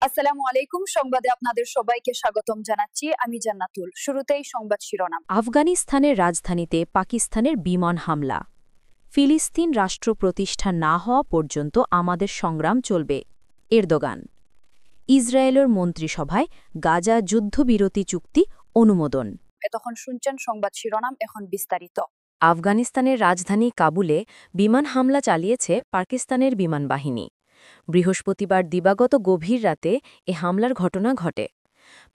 আসসালামু আলাইকুম। সংবাদে আপনাদের সবাইকে স্বাগতম জানাচ্ছি। আমি জান্নাতুল। শুরুতেই সংবাদ শিরোনাম। আফগানিস্তানের রাজধানীতে পাকিস্তানের বিমান হামলা। ফিলিস্তিন রাষ্ট্র প্রতিষ্ঠা না হওয়া পর্যন্ত আমাদের সংগ্রাম চলবে, এরদোগান। ইসরায়েলের মন্ত্রিসভায় গাজা যুদ্ধবিরতি চুক্তি অনুমোদন। এতক্ষণ শুনছেন সংবাদ শিরোনাম, এখন বিস্তারিত। আফগানিস্তানের রাজধানী কাবুলে বিমান হামলা চালিয়েছে পাকিস্তানের বিমান বাহিনী। বৃহস্পতিবার দিবাগত গভীর রাতে এ হামলার ঘটনা ঘটে।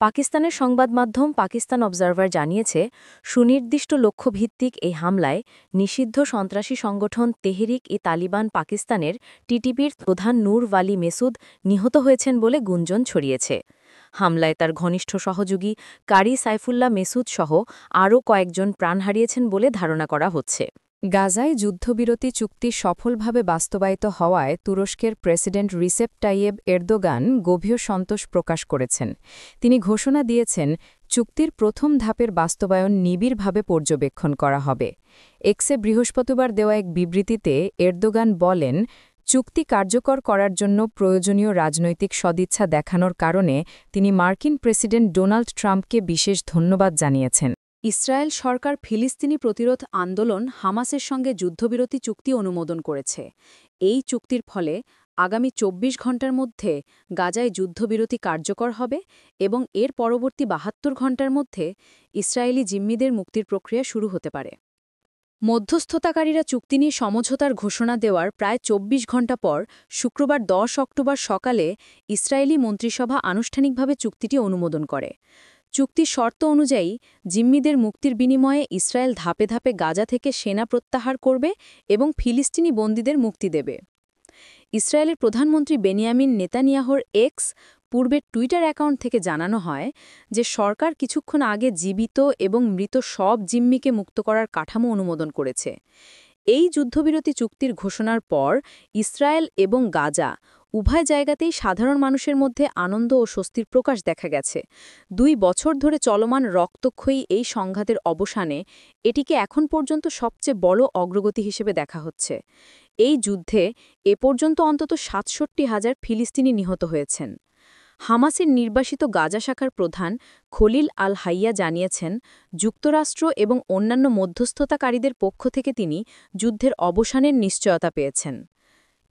পাকিস্তানের সংবাদ মাধ্যম পাকিস্তান অবজারভার জানিয়েছে, সুনির্দিষ্ট লক্ষ্যভিত্তিক এই হামলায় নিষিদ্ধ সন্ত্রাসী সংগঠন তেহরিক-ই-তালিবান পাকিস্তানের টিটিপির প্রধান নূর ওয়ালি মেসুদ নিহত হয়েছেন বলে গুঞ্জন ছড়িয়েছে। হামলায় তার ঘনিষ্ঠ সহযোগী কারি সাইফুল্লাহ মেসুদ সহ আরও কয়েকজন প্রাণ হারিয়েছেন বলে ধারণা করা হচ্ছে। গাজায় যুদ্ধবিরতি চুক্তি সফলভাবে বাস্তবায়িত হওয়ায় তুরস্কের প্রেসিডেন্ট রিসেপ তাইয়েব এরদোগান গভীর সন্তোষ প্রকাশ করেছেন। তিনি ঘোষণা দিয়েছেন, চুক্তির প্রথম ধাপের বাস্তবায়ন নিবিড়ভাবে পর্যবেক্ষণ করা হবে। এক্সে বৃহস্পতিবার দেওয়া এক বিবৃতিতে এরদোগান বলেন, চুক্তি কার্যকর করার জন্য প্রয়োজনীয় রাজনৈতিক সদিচ্ছা দেখানোর কারণে তিনি মার্কিন প্রেসিডেন্ট ডোনাল্ড ট্রাম্পকে বিশেষ ধন্যবাদ জানিয়েছেন। ইসরায়েল সরকার ফিলিস্তিনি প্রতিরোধ আন্দোলন হামাসের সঙ্গে যুদ্ধবিরতি চুক্তি অনুমোদন করেছে। এই চুক্তির ফলে আগামী ২৪ ঘণ্টার মধ্যে গাজায় যুদ্ধবিরতি কার্যকর হবে এবং এর পরবর্তী ৭২ ঘণ্টার মধ্যে ইসরায়েলি জিম্মিদের মুক্তির প্রক্রিয়া শুরু হতে পারে। মধ্যস্থতাকারীরা চুক্তি নিয়ে সমঝোতার ঘোষণা দেওয়ার প্রায় ২৪ ঘণ্টা পর শুক্রবার ১০ অক্টোবর সকালে ইসরায়েলি মন্ত্রিসভা আনুষ্ঠানিকভাবে চুক্তিটি অনুমোদন করে। চুক্তির শর্ত অনুযায়ী জিম্মিদের মুক্তির বিনিময়ে ইসরায়েল ধাপে ধাপে গাজা থেকে সেনা প্রত্যাহার করবে এবং ফিলিস্তিনি বন্দীদের মুক্তি দেবে। ইসরায়েলের প্রধানমন্ত্রী বেনিয়ামিন নেতানিয়াহুর এক্স পূর্বের টুইটার অ্যাকাউন্ট থেকে জানানো হয় যে সরকার কিছুক্ষণ আগে জীবিত এবং মৃত সব জিম্মিকে মুক্ত করার কাঠামো অনুমোদন করেছে। এই যুদ্ধবিরতি চুক্তির ঘোষণার পর ইসরায়েল এবং গাজা উভয় জায়গাতেই সাধারণ মানুষের মধ্যে আনন্দ ও স্বস্তির প্রকাশ দেখা গেছে। ২ বছর ধরে চলমান রক্তক্ষয়ী এই সংঘাতের অবসানে এটিকে এখন পর্যন্ত সবচেয়ে বড় অগ্রগতি হিসেবে দেখা হচ্ছে। এই যুদ্ধে এ পর্যন্ত অন্তত ৬৭,০০০ ফিলিস্তিনি নিহত হয়েছেন। হামাসের নির্বাসিত গাজা শাখার প্রধান খলিল আল হাইয়া জানিয়েছেন, যুক্তরাষ্ট্র এবং অন্যান্য মধ্যস্থতাকারীদের পক্ষ থেকে তিনি যুদ্ধের অবসানের নিশ্চয়তা পেয়েছেন।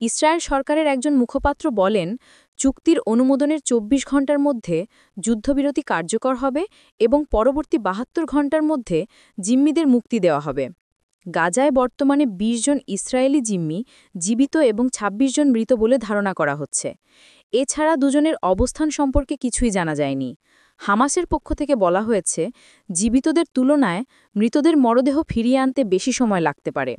ইসরায়েল সরকারের একজন মুখপাত্র বলেন, চুক্তির অনুমোদনের ২৪ ঘণ্টার মধ্যে যুদ্ধবিরতি কার্যকর হবে এবং পরবর্তী ৭২ ঘণ্টার মধ্যে জিম্মিদের মুক্তি দেওয়া হবে। গাজায় বর্তমানে ২০ জন ইসরায়েলি জিম্মি জীবিত এবং ২৬ জন মৃত বলে ধারণা করা হচ্ছে। এছাড়া দুজনের অবস্থান সম্পর্কে কিছুই জানা যায়নি। হামাসের পক্ষ থেকে বলা হয়েছে, জীবিতদের তুলনায় মৃতদের মরদেহ ফিরিয়ে আনতে বেশি সময় লাগতে পারে।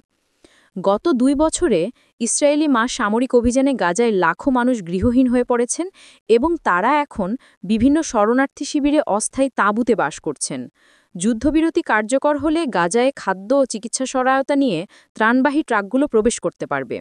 গত ২ বছরে ইসরায়েলি সামরিক অভিযানে গাজায় লাখো মানুষ গৃহহীন হয়ে পড়েছেন এবং তারা এখন বিভিন্ন শরণার্থী শিবিরে অস্থায়ী তাঁবুতে বাস করছেন। যুদ্ধবিরতি কার্যকর হলে গাজায় খাদ্য ও চিকিৎসা সহায়তা নিয়ে ত্রাণবাহী ট্রাকগুলো প্রবেশ করতে পারবে।